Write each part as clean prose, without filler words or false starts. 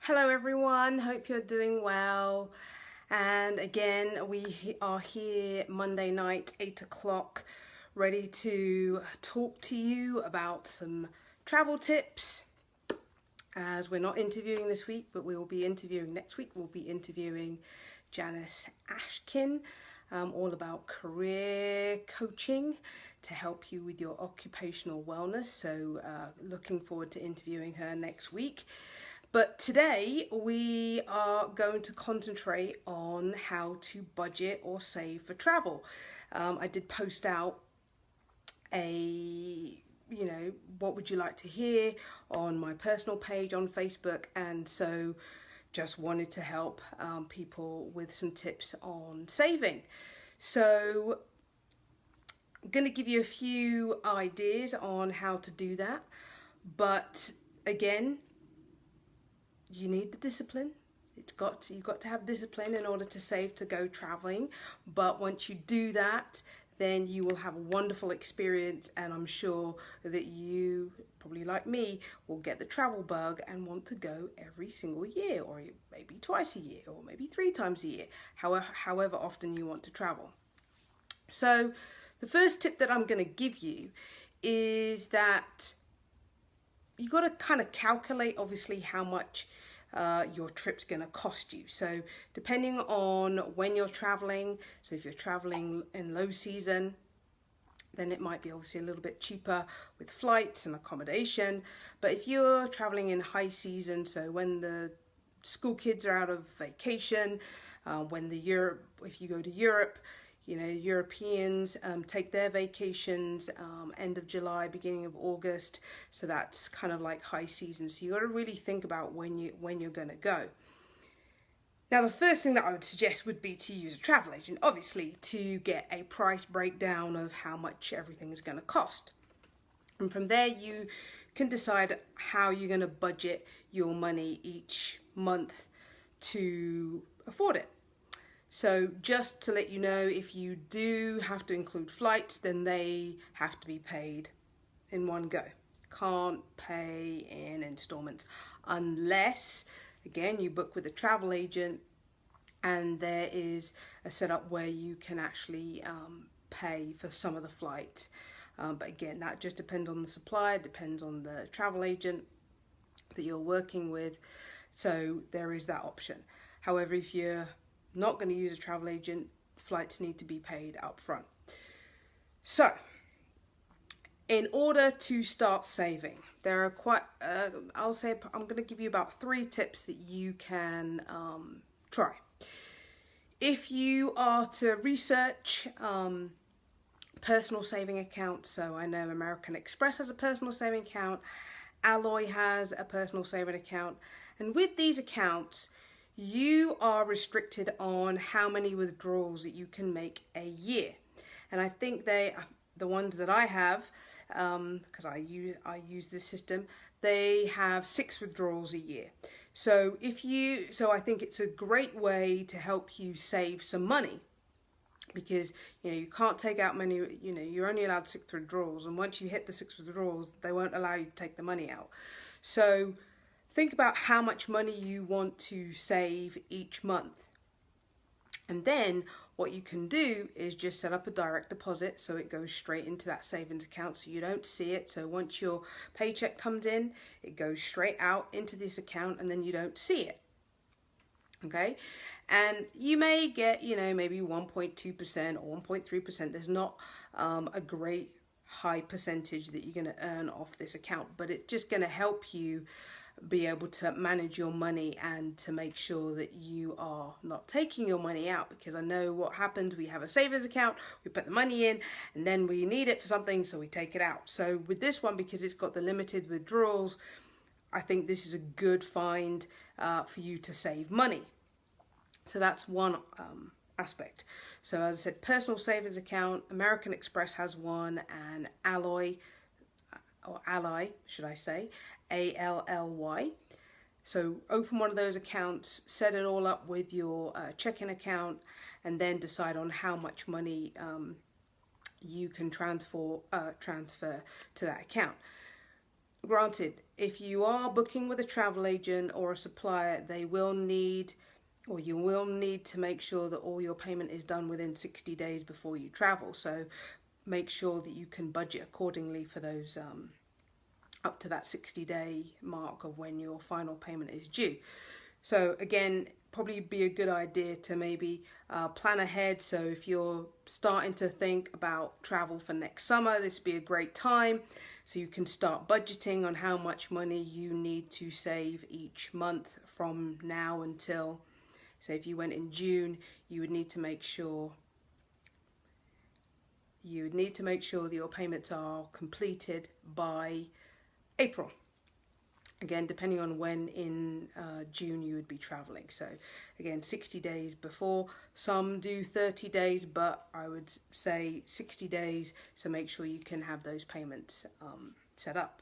Hello everyone, hope you're doing well. And again, we are here Monday night, 8 o'clock, ready to talk to you about some travel tips. As we're not interviewing this week, but we will be interviewing next week. We'll be interviewing Janice Ashkin, all about career coaching to help you with your occupational wellness. So looking forward to interviewing her next week. But today we are going to concentrate on how to budget or save for travel. I did post out what would you like to hear on my personal page on Facebook, and so just wanted to help people with some tips on saving. So I'm going to give you a few ideas on how to do that, but again, you need the discipline. You've got to have discipline in order to save to go traveling. But once you do that, then you will have a wonderful experience, and I'm sure that you, probably like me, will get the travel bug and want to go every single year, or maybe twice a year, or maybe 3 times a year, however often you want to travel. So the first tip that I'm going to give you is that you got to kind of calculate, obviously, how much your trip's going to cost you. So depending on when you're traveling, so if you're traveling in low season, then it might be obviously a little bit cheaper with flights and accommodation. But if you're traveling in high season, so when the school kids are out of vacation, if you go to Europe, Europeans take their vacations end of July, beginning of August, so that's kind of like high season. So you got to really think about when you're going to go. Now, the first thing that I would suggest would be to use a travel agent, obviously, to get a price breakdown of how much everything is going to cost. And from there, you can decide how you're going to budget your money each month to afford it. So just to let you know, if you do have to include flights, then they have to be paid in one go. Can't pay in installments unless, again, you book with a travel agent and there is a setup where you can actually pay for some of the flights. But again, that just depends on the supplier, depends on the travel agent that you're working with. So there is that option. However, if you're not going to use a travel agent, flights need to be paid up front. So, in order to start saving, there are I'm going to give you about 3 tips that you can try. If you are to research personal saving accounts, so I know American Express has a personal saving account, Alloy has a personal saving account, and with these accounts, you are restricted on how many withdrawals that you can make a year. And I think the ones that I have, because I use this system, they have 6 withdrawals a year. So I think it's a great way to help you save some money, because you can't take out many, you're only allowed 6 withdrawals, and once you hit the 6 withdrawals, they won't allow you to take the money out. So think about how much money you want to save each month. And then what you can do is just set up a direct deposit so it goes straight into that savings account so you don't see it. So once your paycheck comes in, it goes straight out into this account and then you don't see it. Okay? And you may get, maybe 1.2% or 1.3%. There's not a great high percentage that you're going to earn off this account, but it's just going to help you be able to manage your money and to make sure that you are not taking your money out, because I know what happens. We have a savings account, we put the money in, and then we need it for something, so we take it out. So with this one, because it's got the limited withdrawals, I think this is a good find for you to save money. So that's one aspect. So as I said, personal savings account, American Express has one, and Ally, should I say, ALLY. So open one of those accounts, set it all up with your checking account, and then decide on how much money you can transfer to that account. granted, if you are booking with a travel agent or a supplier, they will need, or you will need to make sure that all your payment is done within 60 days before you travel. So make sure that you can budget accordingly for those up to that 60-day mark of when your final payment is due. So again, probably be a good idea to maybe plan ahead. So if you're starting to think about travel for next summer, this would be a great time. So you can start budgeting on how much money you need to save each month from now until, say if you went in June, you would need to make sure that your payments are completed by April. Again, depending on when in June you would be traveling. So again, 60 days before. Some do 30 days, but I would say 60 days. So make sure you can have those payments set up.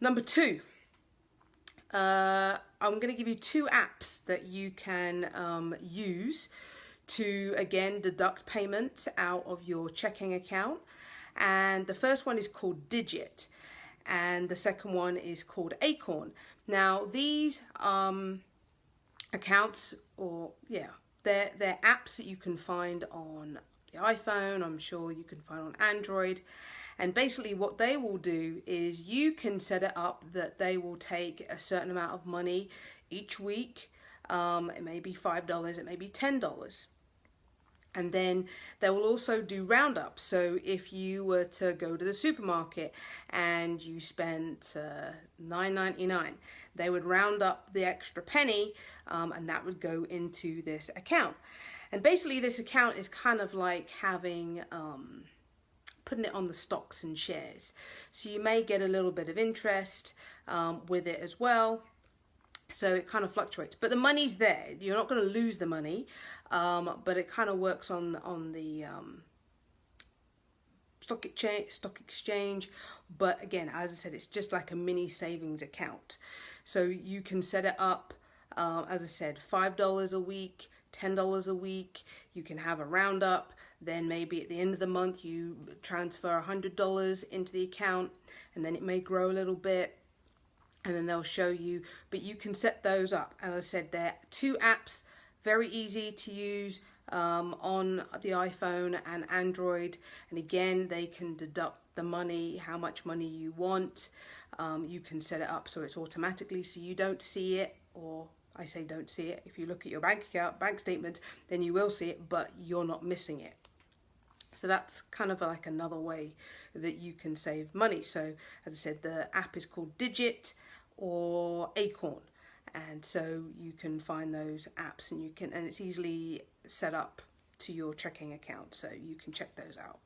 Number 2, I'm going to give you 2 apps that you can use to, again, deduct payments out of your checking account. And the first one is called Digit, and the second one is called Acorn. Now these accounts, or they're apps that you can find on the iPhone. I'm sure you can find on Android. And basically what they will do is you can set it up that they will take a certain amount of money each week. It may be $5, it may be $10. And then they will also do roundups. So if you were to go to the supermarket and you spent $9.99, they would round up the extra penny, and that would go into this account. And basically this account is kind of like having, putting it on the stocks and shares. So you may get a little bit of interest with it as well. So it kind of fluctuates, but the money's there. You're not going to lose the money, but it kind of works on the stock exchange. But again, as I said, it's just like a mini savings account. So you can set it up, as I said, $5 a week, $10 a week. You can have a roundup. Then maybe at the end of the month you transfer $100 into the account, and then it may grow a little bit. And then they'll show you, but you can set those up. And as I said, they're 2 apps, very easy to use on the iPhone and Android. And again, they can deduct the money, how much money you want. You can set it up so it's automatically, so you don't see it, or I say don't see it. If you look at your bank statement, then you will see it, but you're not missing it. So that's kind of like another way that you can save money. So as I said, the app is called Digit or Acorn, and so you can find those apps, and it's easily set up to your checking account, so you can check those out.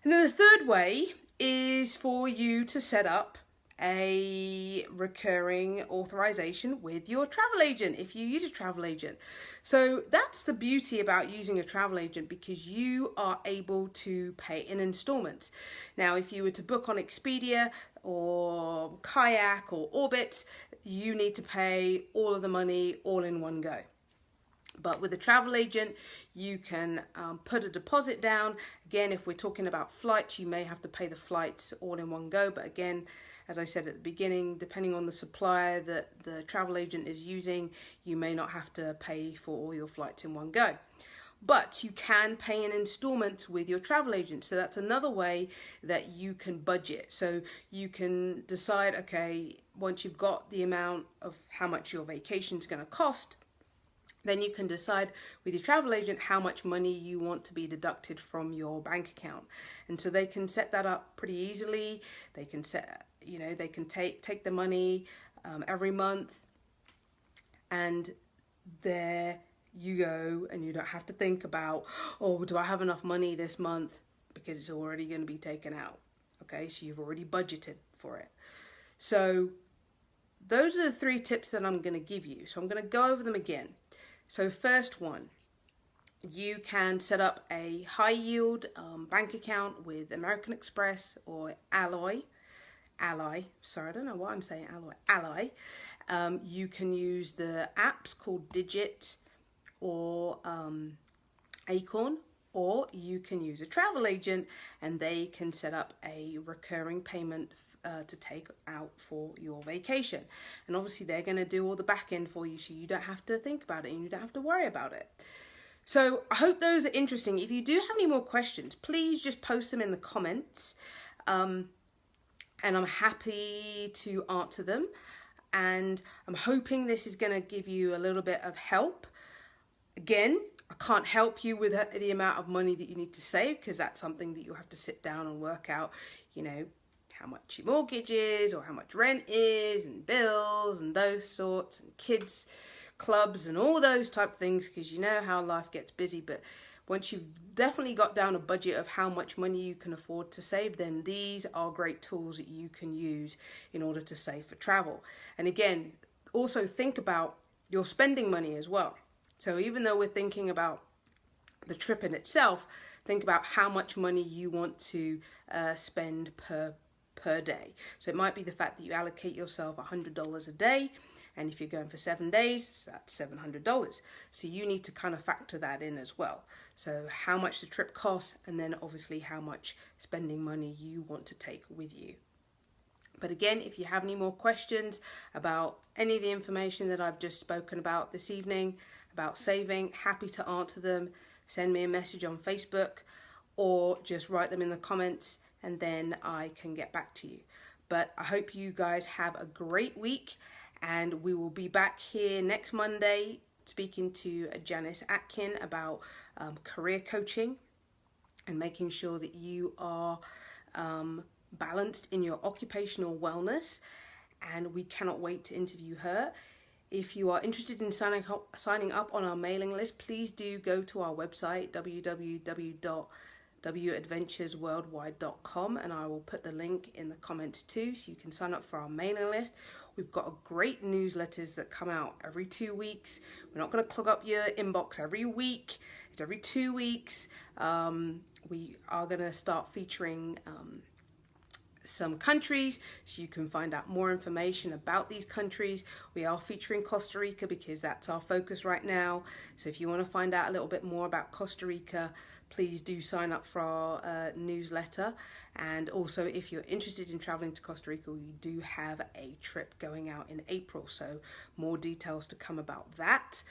And then the third way is for you to set up a recurring authorization with your travel agent if you use a travel agent. So that's the beauty about using a travel agent, because you are able to pay in installments. Now if you were to book on Expedia or Kayak or Orbit, you need to pay all of the money all in one go. But with a travel agent, you can put a deposit down. Again, if we're talking about flights, you may have to pay the flights all in one go. But again, as I said at the beginning, depending on the supplier that the travel agent is using, you may not have to pay for all your flights in one go. But you can pay in installments with your travel agent. So that's another way that you can budget. So you can decide, okay, once you've got the amount of how much your vacation is going to cost, then you can decide with your travel agent how much money you want to be deducted from your bank account. And so they can set that up pretty easily. They can set, they can take the money every month, and there you go, and you don't have to think about, oh, do I have enough money this month, because it's already going to be taken out. Okay, so you've already budgeted for it. So those are the 3 tips that I'm going to give you. So I'm going to go over them again. So first one, you can set up a high yield bank account with American Express or Ally. Sorry, I don't know why I'm saying Ally. You can use the apps called Digit or Acorn, or you can use a travel agent and they can set up a recurring payment to take out for your vacation. And obviously they're going to do all the back end for you, so you don't have to think about it and you don't have to worry about it. So I hope those are interesting. If you do have any more questions, please just post them in the comments, and I'm happy to answer them. And I'm hoping this is going to give you a little bit of help. Again, I can't help you with the amount of money that you need to save, because that's something that you'll have to sit down and work out, you know, how much your mortgage is or how much rent is and bills and those sorts, and kids clubs and all those type of things, because you know how life gets busy. But once you've definitely got down a budget of how much money you can afford to save, then these are great tools that you can use in order to save for travel. And again, also think about your spending money as well. So even though we're thinking about the trip in itself, think about how much money you want to spend per day. So it might be the fact that you allocate yourself $100 a day, and if you're going for 7 days, that's $700. So you need to kind of factor that in as well. So how much the trip costs, and then obviously how much spending money you want to take with you. But again, if you have any more questions about any of the information that I've just spoken about this evening, about saving, happy to answer them. Send me a message on Facebook or just write them in the comments, and then I can get back to you. But I hope you guys have a great week, and we will be back here next Monday speaking to Janice Atkin about career coaching and making sure that you are balanced in your occupational wellness, and we cannot wait to interview her. If you are interested in signing up on our mailing list, please do go to our website, www.wadventuresworldwide.com, and I will put the link in the comments too, so you can sign up for our mailing list. We've got great newsletters that come out every 2 weeks. We're not going to clog up your inbox every week. It's every 2 weeks. We are going to start featuring some countries, so you can find out more information about these countries. We are featuring Costa Rica because that's our focus right now. So if you want to find out a little bit more about Costa Rica, please do sign up for our newsletter. And also, if you're interested in traveling to Costa Rica, we do have a trip going out in April, so more details to come about that,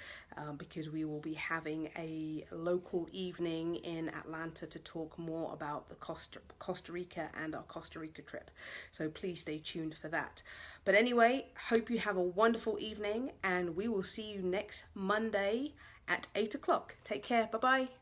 because we will be having a local evening in Atlanta to talk more about the Costa Rica and our Costa Rica trip. So please stay tuned for that. But anyway, hope you have a wonderful evening, and we will see you next Monday at 8 o'clock. Take care. Bye-bye.